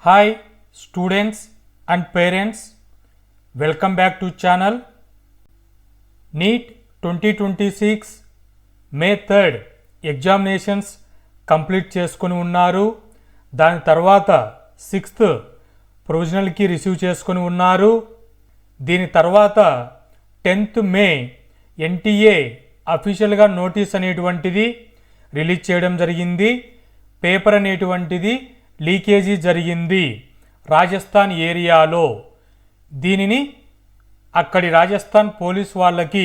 Hi students and parents, welcome back to channel. NEET 2026 May 3rd examinations complete చేసుకొని ఉన్నారు. దాని తర్వాత 6th ప్రొవిజనల్కి receive చేసుకొని ఉన్నారు. దీని తర్వాత 10th మే ఎన్టీఏ అఫీషియల్గా నోటీస్ అనేటువంటిది రిలీజ్ చేయడం జరిగింది. పేపర్ అనేటువంటిది లీకేజీ జరిగింది రాజస్థాన్ ఏరియాలో. దీనిని అక్కడి రాజస్థాన్ పోలీస్ వాళ్ళకి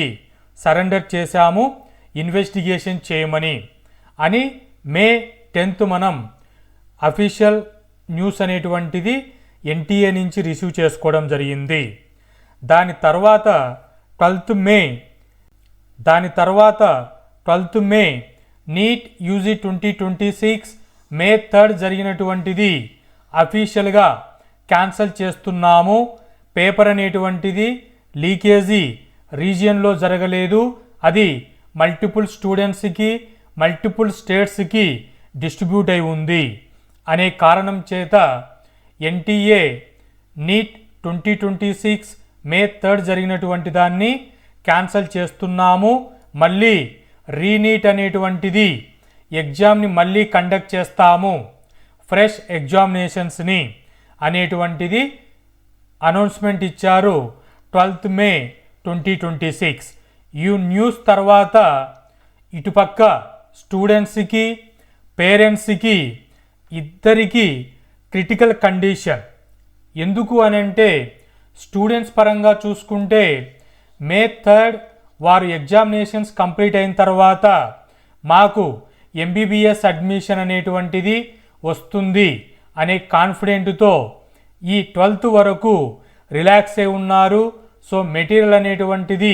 సరెండర్ చేశాము ఇన్వెస్టిగేషన్ చేయమని అని మే 10th మనం అఫీషియల్ న్యూస్ అనేటువంటిది ఎన్టీఏ నుంచి రిసీవ్ చేసుకోవడం జరిగింది. దాని తర్వాత 12th మే నీట్ యూజీ 2026 మే 3rd జరిగినటువంటిది అఫీషియల్గా క్యాన్సిల్ చేస్తున్నాము. పేపర్ అనేటువంటిది లీకేజీ రీజియన్లో జరగలేదు, అది మల్టిపుల్ స్టూడెంట్స్కి మల్టిపుల్ స్టేట్స్కి డిస్ట్రిబ్యూట్ అయి ఉంది అనే కారణం చేత ఎన్టీఏ నీట్ 2026 మే 3rd జరిగినటువంటి దాన్ని క్యాన్సిల్ చేస్తున్నాము. మళ్ళీ రీనీట్ అనేటువంటిది ఎగ్జామ్ని మళ్ళీ కండక్ట్ చేస్తాము, ఫ్రెష్ ఎగ్జామినేషన్స్ని అనేటువంటిది అనౌన్స్మెంట్ ఇచ్చారు 12th మే 2026. ఈ న్యూస్ తర్వాత ఇటుపక్క స్టూడెంట్స్కి పేరెంట్స్కి ఇద్దరికి క్రిటికల్ కండిషన్. ఎందుకు అనంటే స్టూడెంట్స్ పరంగా చూసుకుంటే మే 3rd వారు ఎగ్జామినేషన్స్ కంప్లీట్ అయిన తర్వాత మాకు ఎంబీబీఎస్ అడ్మిషన్ అనేటువంటిది వస్తుంది అనే కాన్ఫిడెంట్తో ఈ 12th వరకు రిలాక్స్ అయి ఉన్నారు. సో మెటీరియల్ అనేటువంటిది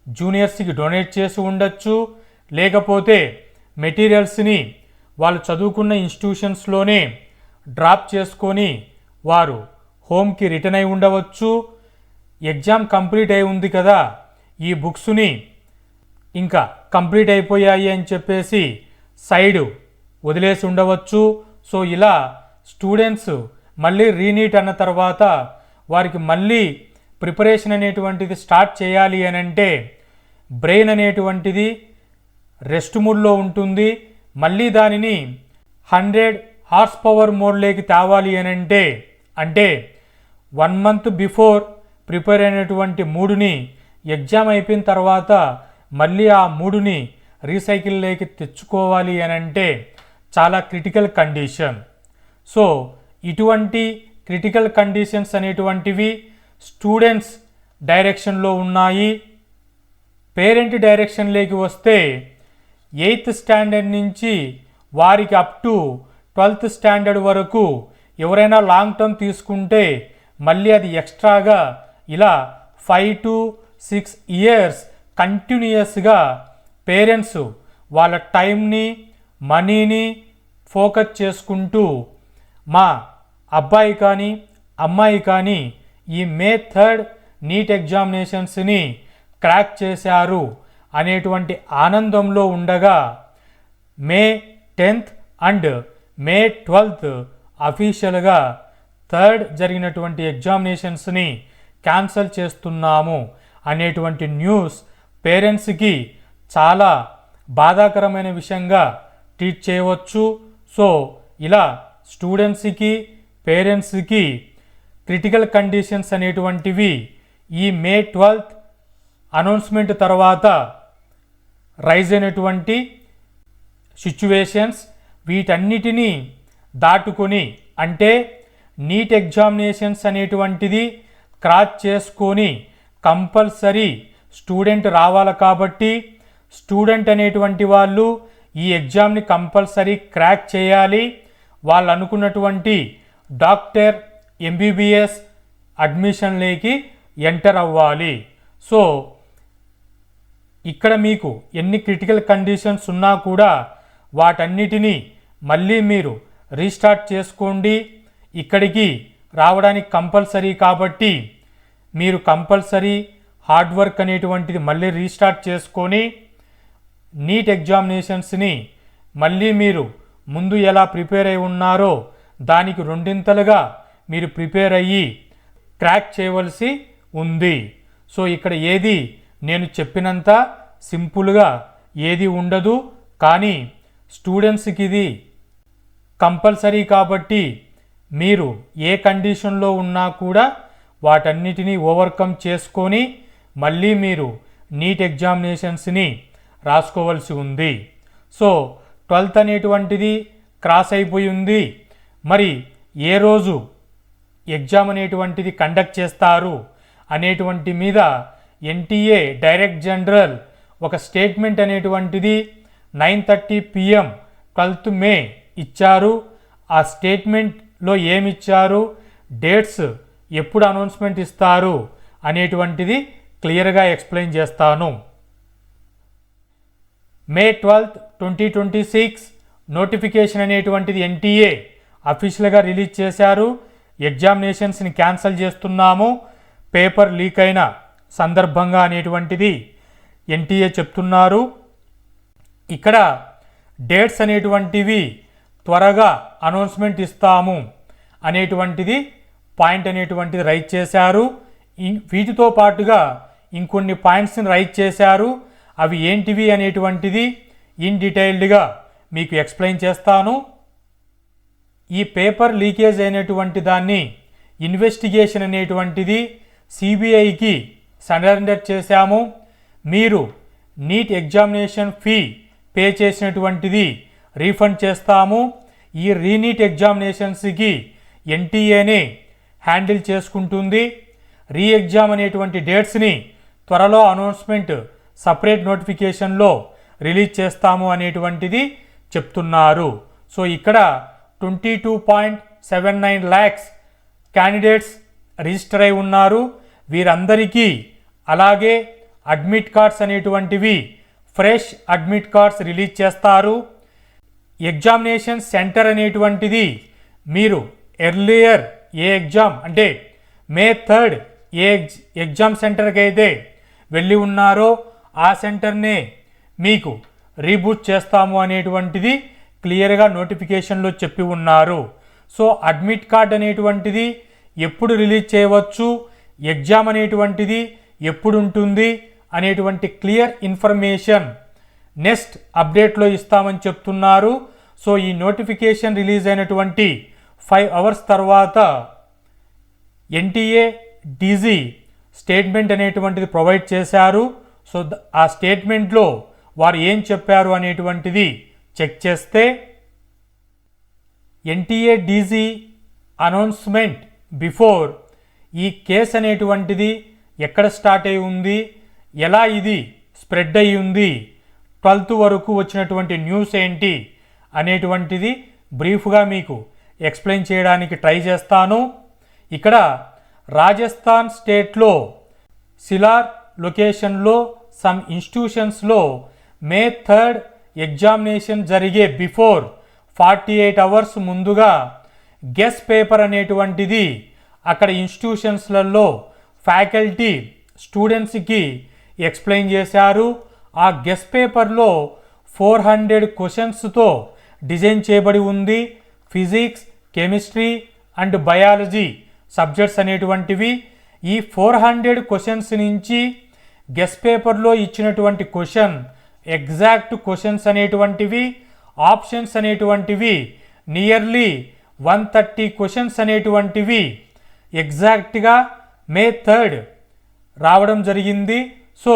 జూనియర్స్కి డొనేట్ చేసి ఉండొచ్చు, లేకపోతే మెటీరియల్స్ని వాళ్ళు చదువుకున్న ఇన్స్టిట్యూషన్స్లోనే డ్రాప్ చేసుకొని వారు హోమ్కి రిటర్న్ అయి ఉండవచ్చు. ఎగ్జామ్ కంప్లీట్ అయి ఉంది కదా, ఈ బుక్స్ని ఇంకా కంప్లీట్ అయిపోయాయి అని చెప్పేసి సైడ్ వదిలేసి ఉండవచ్చు. సో ఇలా స్టూడెంట్స్ మళ్ళీ రీనీట్ అన్న తర్వాత వారికి మళ్ళీ ప్రిపరేషన్ అనేటువంటిది స్టార్ట్ చేయాలి అని అంటే బ్రెయిన్ అనేటువంటిది రెస్ట్ మోడ్లో ఉంటుంది. మళ్ళీ దానిని 100 హార్స్ పవర్ మోడ్లోకి తేవాలి అని అంటే 1 month బిఫోర్ ప్రిపేర్ అయినటువంటి మూడుని ఎగ్జామ్ అయిపోయిన తర్వాత మళ్ళీ ఆ మూడుని రీసైకిల్లోకి తెచ్చుకోవాలి అని అంటే చాలా క్రిటికల్ కండిషన్. సో ఇటువంటి క్రిటికల్ కండిషన్స్ అనేటువంటివి స్టూడెంట్స్ డైరెక్షన్లో ఉన్నాయి. పేరెంట్ డైరెక్షన్లోకి వస్తే 8th స్టాండర్డ్ నుంచి వారికి అప్ టు 12th స్టాండర్డ్ వరకు ఎవరైనా లాంగ్ టర్మ్ తీసుకుంటే మళ్ళీ అది ఎక్స్ట్రాగా ఇలా 5 to 6 years కంటిన్యూయస్గా పేరెంట్స్ వాళ్ళ టైంని మనీని ఫోకస్ చేసుకుంటూ మా అబ్బాయి కానీ అమ్మాయి కానీ ఈ మే 3rd నీట్ ఎగ్జామినేషన్స్ని క్రాక్ చేశారు అనేటువంటి ఆనందంలో ఉండగా మే 10th అండ్ మే 12th అఫీషియల్గా 3rd జరిగినటువంటి ఎగ్జామినేషన్స్ని క్యాన్సిల్ చేస్తున్నాము అనేటువంటి న్యూస్ పేరెంట్స్కి చాలా బాధాకరమైన విషయంగా ట్రీట్ చేయవచ్చు. సో ఇలా స్టూడెంట్స్కి పేరెంట్స్కి క్రిటికల్ కండిషన్స్ అనేటువంటివి ఈ మే 12th అనౌన్స్మెంట్ తర్వాత రైజ్ అయినటువంటి సిచ్యువేషన్స్. వీటన్నిటినీ దాటుకొని అంటే నీట్ ఎగ్జామినేషన్స్ అనేటువంటిది క్రాక్ చేసుకొని కంపల్సరీ స్టూడెంట్ రావాలి కాబట్టి స్టూడెంట్ అనేటువంటి వాళ్ళు ఈ ఎగ్జామ్ని కంపల్సరీ క్రాక్ చేయాలి. వాళ్ళు అనుకున్నటువంటి డాక్టర్ ఎంబీబీఎస్ అడ్మిషన్లోకి ఎంటర్ అవ్వాలి. సో ఇక్కడ మీకు ఎన్ని క్రిటికల్ కండిషన్స్ ఉన్నా కూడా వాటన్నిటినీ మళ్ళీ మీరు రీస్టార్ట్ చేసుకోండి. ఇక్కడికి రావడానికి కంపల్సరీ కాబట్టి మీరు కంపల్సరీ హార్డ్ వర్క్ అనేటువంటిది మళ్ళీ రీస్టార్ట్ చేసుకొని నీట్ ఎగ్జామినేషన్స్ని మళ్ళీ మీరు ముందు ఎలా ప్రిపేర్ అయి ఉన్నారో దానికి రెండింతలుగా మీరు ప్రిపేర్ అయ్యి క్రాక్ చేయవలసి ఉంది. సో ఇక్కడ ఏది నేను చెప్పినంత సింపుల్గా ఏది ఉండదు, కానీ స్టూడెంట్స్కి ఇది కంపల్సరీ కాబట్టి మీరు ఏ కండిషన్లో ఉన్నా కూడా వాటన్నిటినీ ఓవర్కమ్ చేసుకొని మళ్ళీ మీరు నీట్ ఎగ్జామినేషన్స్ని రాసుకోవాల్సి ఉంది. సో 12th అనేటువంటిది క్రాస్ అయిపోయి ఉంది. మరి ఏ రోజు ఎగ్జామ్ అనేటువంటిది కండక్ట్ చేస్తారు అనేటువంటి మీద ఎన్టీఏ డైరెక్ట్ జనరల్ ఒక స్టేట్మెంట్ అనేటువంటిది 9:30 PM 12th May ఇచ్చారు. ఆ స్టేట్మెంట్లో ఏమిచ్చారు, డేట్స్ ఎప్పుడు అనౌన్స్మెంట్ ఇస్తారు అనేటువంటిది క్లియర్గా ఎక్స్ప్లెయిన్ చేస్తాను. May 12th 2026 నోటిఫికేషన్ అనేటువంటిది ఎన్టీఏ అఫీషియల్గా రిలీజ్ చేశారు. ఎగ్జామినేషన్స్ని క్యాన్సిల్ చేస్తున్నాము పేపర్ లీక్ అయిన సందర్భంగా అనేటువంటిది ఎన్టీఏ చెప్తున్నారు. ఇక్కడ డేట్స్ అనేటువంటివి త్వరగా అనౌన్స్మెంట్ ఇస్తాము అనేటువంటిది పాయింట్ అనేటువంటిది రైట్ చేశారు. వీటితో పాటుగా ఇంకొన్ని పాయింట్స్ని రైట్ చేశారు. అవి ఏంటివి అనేటువంటిది ఇన్ డీటెయిల్డ్గా మీకు ఎక్స్ప్లెయిన్ చేస్తాను. ఈ పేపర్ లీకేజ్ అయినటువంటి దాన్ని ఇన్వెస్టిగేషన్ అనేటువంటిది సిబిఐకి సరెండర్ చేశాము. మీరు నీట్ ఎగ్జామినేషన్ ఫీ పే చేసినటువంటిది రీఫండ్ చేస్తాము. ఈ రీనీట్ ఎగ్జామినేషన్స్కి ఎన్టీఏనే హ్యాండిల్ చేసుకుంటుంది. రీ ఎగ్జామ్ అనేటువంటి డేట్స్ని త్వరలో అనౌన్స్మెంట్ సపరేట్ నోటిఫికేషన్లో రిలీజ్ చేస్తాము అనేటువంటిది చెప్తున్నారు. సో ఇక్కడ 22.79 lakhs క్యాండిడేట్స్ రిజిస్టర్ అయి ఉన్నారు. వీరందరికీ అలాగే అడ్మిట్ కార్డ్స్ అనేటువంటివి ఫ్రెష్ అడ్మిట్ కార్డ్స్ రిలీజ్ చేస్తారు. ఎగ్జామినేషన్ సెంటర్ అనేటువంటిది మీరు ఎర్లియర్ ఏ ఎగ్జామ్ అంటే May 3rd ఏ ఎగ్జామ్ సెంటర్కి అయితే వెళ్ళి ఉన్నారో ఆ సెంటర్నే మీకు రీబూట్ చేస్తాము అనేటువంటిది క్లియర్గా నోటిఫికేషన్లో చెప్పి ఉన్నారు. సో అడ్మిట్ కార్డ్ అనేటువంటిది ఎప్పుడు రిలీజ్ చేయవచ్చు, ఎగ్జామ్ అనేటువంటిది ఎప్పుడు ఉంటుంది అనేటువంటి క్లియర్ ఇన్ఫర్మేషన్ నెక్స్ట్ అప్డేట్లో ఇస్తామని చెప్తున్నారు. సో ఈ నోటిఫికేషన్ రిలీజ్ అయినటువంటి 5 hours తర్వాత ఎన్టీఏ డీజీ స్టేట్మెంట్ అనేటువంటిది ప్రొవైడ్ చేశారు. సో ఆ స్టేట్మెంట్లో వారు ఏం చెప్పారు అనేటువంటిది చెక్ చేస్తే ఎన్టీఏ డీజీ అనౌన్స్మెంట్ బిఫోర్ ఈ కేసు అనేటువంటిది ఎక్కడ స్టార్ట్ అయి ఉంది, ఎలా ఇది స్ప్రెడ్ అయి ఉంది, 12th వరకు వచ్చినటువంటి న్యూస్ ఏంటి అనేటువంటిది బ్రీఫ్గా మీకు ఎక్స్ప్లెయిన్ చేయడానికి ట్రై చేస్తాను. ఇక్కడ రాజస్థాన్ స్టేట్లో సిలార్ లొకేషన్లో సమ్ ఇన్స్టిట్యూషన్స్లో May 3rd ఎగ్జామినేషన్ జరిగే బిఫోర్ 48 hours ముందుగా గెస్ పేపర్ అనేటువంటిది అక్కడ ఇన్స్టిట్యూషన్స్లలో ఫ్యాకల్టీ స్టూడెంట్స్కి ఎక్స్ప్లెయిన్ చేశారు. ఆ గెస్ పేపర్లో 400 క్వశ్చన్స్తో డిజైన్ చేయబడి ఉంది. Physics, chemistry and biology subjects అనేటువంటివి. ఈ 400 క్వశ్చన్స్ నుంచి గెస్ పేపర్లో ఇచ్చినటువంటి క్వశ్చన్ ఎగ్జాక్ట్ క్వశ్చన్స్ అనేటువంటివి, ఆప్షన్స్ అనేటువంటివి నియర్లీ 130 క్వశ్చన్స్ అనేటువంటివి ఎగ్జాక్ట్గా May 3rd రావడం జరిగింది. సో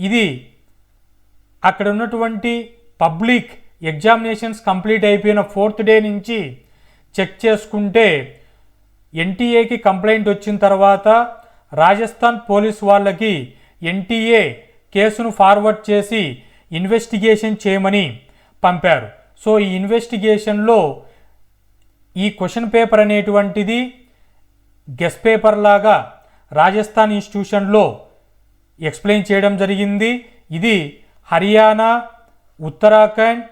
ఇది అక్కడ ఉన్నటువంటి పబ్లిక్ ఎగ్జామినేషన్స్ కంప్లీట్ అయిపోయిన 4th day నుంచి చెక్ చేసుకుంటే ఎన్టీఏకి కంప్లైంట్ వచ్చిన తర్వాత రాజస్థాన్ పోలీస్ వాళ్ళకి ఎన్టీఏ కేసును ఫార్వర్డ్ చేసి ఇన్వెస్టిగేషన్ చేయమని పంపారు. సో ఈ ఇన్వెస్టిగేషన్లో ఈ క్వశ్చన్ పేపర్ అనేటువంటిది గెస్ పేపర్ లాగా రాజస్థాన్ ఇన్స్టిట్యూషన్లో ఎక్స్ప్లెయిన్ చేయడం జరిగింది. ఇది హర్యానా, ఉత్తరాఖండ్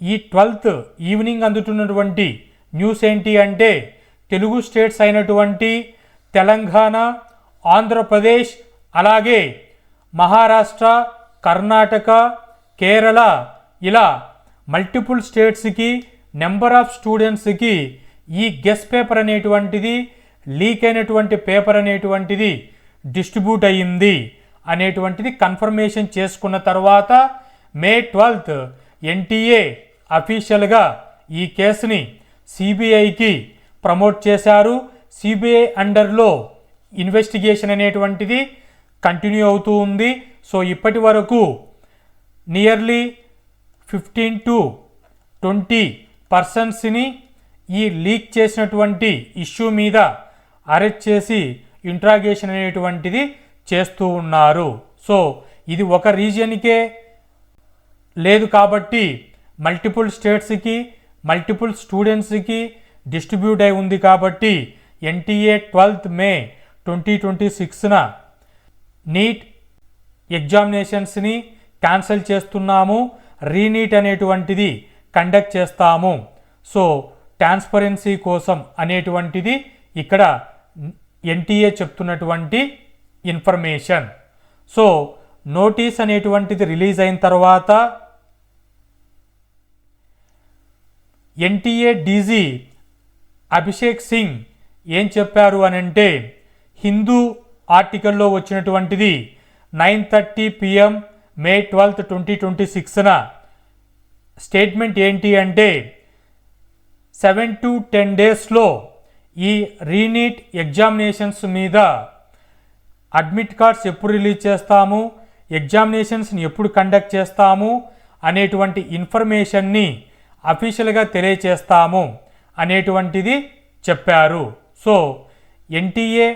ఈ 12th ఈవినింగ్ అందుతున్నటువంటి న్యూస్ ఏంటి అంటే తెలుగు స్టేట్స్ అయినటువంటి తెలంగాణ, ఆంధ్రప్రదేశ్ అలాగే మహారాష్ట్ర, కర్ణాటక, కేరళ ఇలా మల్టిపుల్ స్టేట్స్కి నెంబర్ ఆఫ్ స్టూడెంట్స్కి ఈ గెస్ పేపర్ అనేటువంటిది లీక్ అయినటువంటి పేపర్ అనేటువంటిది డిస్ట్రిబ్యూట్ అయ్యింది అనేటువంటిది కన్ఫర్మేషన్ చేసుకున్న తర్వాత మే 12th ఎన్టీఏ అఫీషియల్గా ఈ కేసుని సిబిఐకి ప్రమోట్ చేశారు. సిబిఐ అండర్లో ఇన్వెస్టిగేషన్ అనేటువంటిది కంటిన్యూ అవుతూ ఉంది. సో ఇప్పటి వరకు నియర్లీ 15 to 20 పర్సన్స్ని ఈ లీక్ చేసినటువంటి ఇష్యూ మీద అరెస్ట్ చేసి ఇంట్రాగేషన్ అనేటువంటిది చేస్తూ ఉన్నారు. సో ఇది ఒక రీజియన్కే లేదు కాబట్టి మల్టిపుల్ స్టేట్స్కి మల్టిపుల్ స్టూడెంట్స్కి డిస్ట్రిబ్యూట్ అయి ఉంది కాబట్టి ఎన్టీఏ 12th May 2026న నీట్ ఎగ్జామినేషన్స్ని క్యాన్సిల్ చేస్తున్నాము, రీనీట్ అనేటువంటిది కండక్ట్ చేస్తాము. సో ట్రాన్స్పరెన్సీ కోసం అనేటువంటిది ఇక్కడ ఎన్టీఏ చెప్తున్నటువంటి ఇన్ఫర్మేషన్. సో నోటీస్ అనేటువంటిది రిలీజ్ అయిన తర్వాత ఎన్టీఏ డీజీ అభిషేక్ సింగ్ ఏం చెప్పారు అనంటే, హిందూ ఆర్టికల్లో వచ్చినటువంటిది 9:30 PM May 12th 2026న స్టేట్మెంట్ ఏంటి అంటే 7 to 10 డేస్లో ఈ రీనీట్ ఎగ్జామినేషన్స్ మీద అడ్మిట్ కార్డ్స్ ఎప్పుడు రిలీజ్ చేస్తాము, ఎగ్జామినేషన్స్ని ఎప్పుడు కండక్ట్ చేస్తాము అనేటువంటి ఇన్ఫర్మేషన్ని అఫీషియల్గా తెలియచేస్తాము అనేటువంటిది చెప్పారు. సో ఎన్టీఏ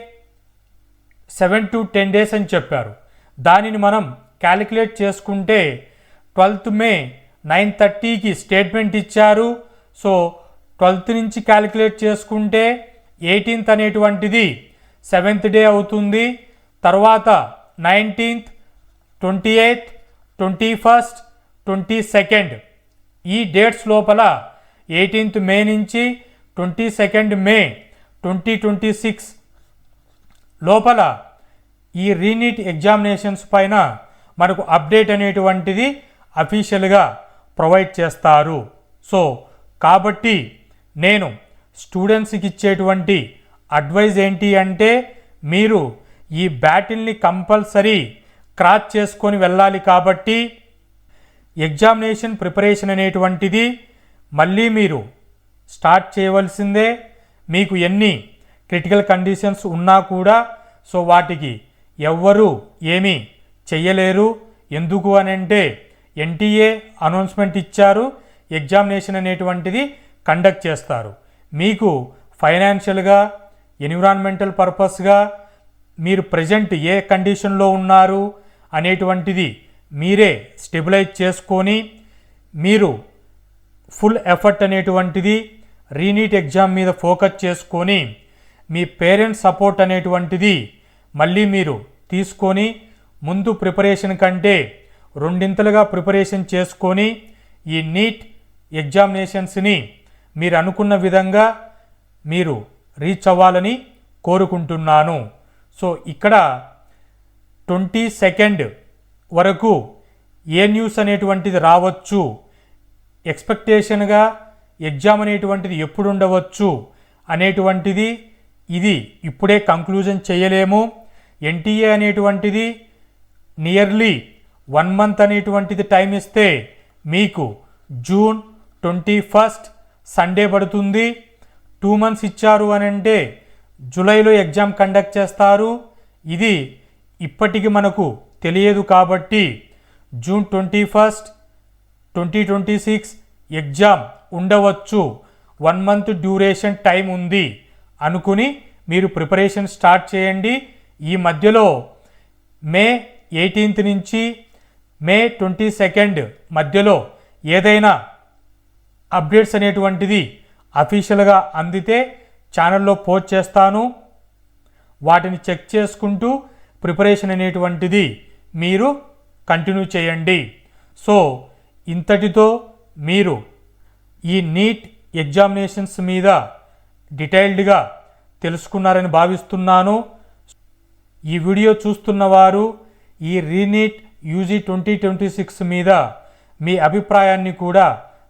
7 to 10 డేస్ అని చెప్పారు. దానిని మనం క్యాలిక్యులేట్ చేసుకుంటే 12th May 9:30కి స్టేట్మెంట్ ఇచ్చారు. సో 12th నుంచి క్యాలిక్యులేట్ చేసుకుంటే 18th అనేటువంటిది 7th డే అవుతుంది. తర్వాత 19th, 28th, 21st, 22nd ఈ డేట్స్ లోపల 18th May నుంచి 22nd May 2026 లోపల ఈ రీనీట్ ఎగ్జామినేషన్స్ పైన మనకు అప్డేట్ అనేటువంటిది అఫీషియల్గా ప్రొవైడ్ చేస్తారు. సో కాబట్టి నేను స్టూడెంట్స్కి ఇచ్చేటువంటి అడ్వైజ్ ఏంటి అంటే, మీరు ఈ బ్యాటిల్ని కంపల్సరీ క్రాచ్ చేసుకొని వెళ్ళాలి. కాబట్టి ఎగ్జామినేషన్ ప్రిపరేషన్ అనేటువంటిది మళ్ళీ మీరు స్టార్ట్ చేయవలసిందే. మీకు ఎన్ని క్రిటికల్ కండిషన్స్ ఉన్నా కూడా సో వాటికి ఎవ్వరూ ఏమీ చెయ్యలేరు. ఎందుకు అని అంటే ఎన్టీఏ అనౌన్స్మెంట్ ఇచ్చారు, ఎగ్జామినేషన్ అనేటువంటిది కండక్ట్ చేస్తారు. మీకు ఫైనాన్షియల్గా, ఎన్విరాన్మెంటల్ పర్పస్గా మీరు ప్రజెంట్ ఏ కండిషన్లో ఉన్నారు అనేటువంటిది మీరే స్టెబిలైజ్ చేసుకొని మీరు ఫుల్ ఎఫర్ట్ అనేటువంటిది రీనీట్ ఎగ్జామ్ మీద ఫోకస్ చేసుకొని మీ పేరెంట్స్ సపోర్ట్ అనేటువంటిది మళ్ళీ మీరు తీసుకొని ముందు ప్రిపరేషన్ కంటే రెండింతలుగా ప్రిపరేషన్ చేసుకొని ఈ నీట్ ఎగ్జామినేషన్స్ని మీరు అనుకున్న విధంగా మీరు రీచ్ అవ్వాలని కోరుకుంటున్నాను. సో ఇక్కడ 22nd వరకు ఏ న్యూస్ అనేటువంటిది రావచ్చు, ఎక్స్పెక్టేషన్గా ఎగ్జామ్ అనేటువంటిది ఎప్పుడు ఉండవచ్చు అనేటువంటిది ఇది ఇప్పుడే కంక్లూజన్ చేయలేము. ఎన్టీఏ అనేటువంటిది నియర్లీ 1 month అనేటువంటిది టైం ఇస్తే మీకు June 21st సండే పడుతుంది. 2 months ఇచ్చారు అని అంటే జూలైలో ఎగ్జామ్ కండక్ట్ చేస్తారు. ఇది ఇప్పటికి మనకు తెలియదు కాబట్టి June 21st 2026 ఎగ్జామ్ ఉండవచ్చు. 1 month డ్యూరేషన్ టైం ఉంది అనుకుని మీరు ప్రిపరేషన్ స్టార్ట్ చేయండి. ఈ మధ్యలో May 18th నుంచి May 22nd మధ్యలో ఏదైనా అప్డేట్స్ అనేటువంటిది అఫీషియల్గా అందితే ఛానల్లో పోస్ట్ చేస్తాను. వాటిని చెక్ చేసుకుంటూ ప్రిపరేషన్ అనేటువంటిది మీరు కంటిన్యూ చేయండి. సో ఇంతటితో మీరు ఈ నీట్ ఎగ్జామినేషన్స్ మీద డీటెయిల్డ్గా తెలుసుకున్నారని భావిస్తున్నాను. ఈ వీడియో చూస్తున్నవారు ఈ రీనీట్ యూజీ 2026 మీద మీ అభిప్రాయాన్ని కూడా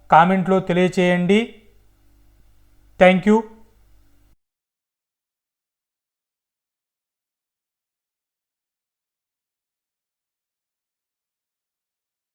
కామెంట్లో తెలియచేయండి. Thank you.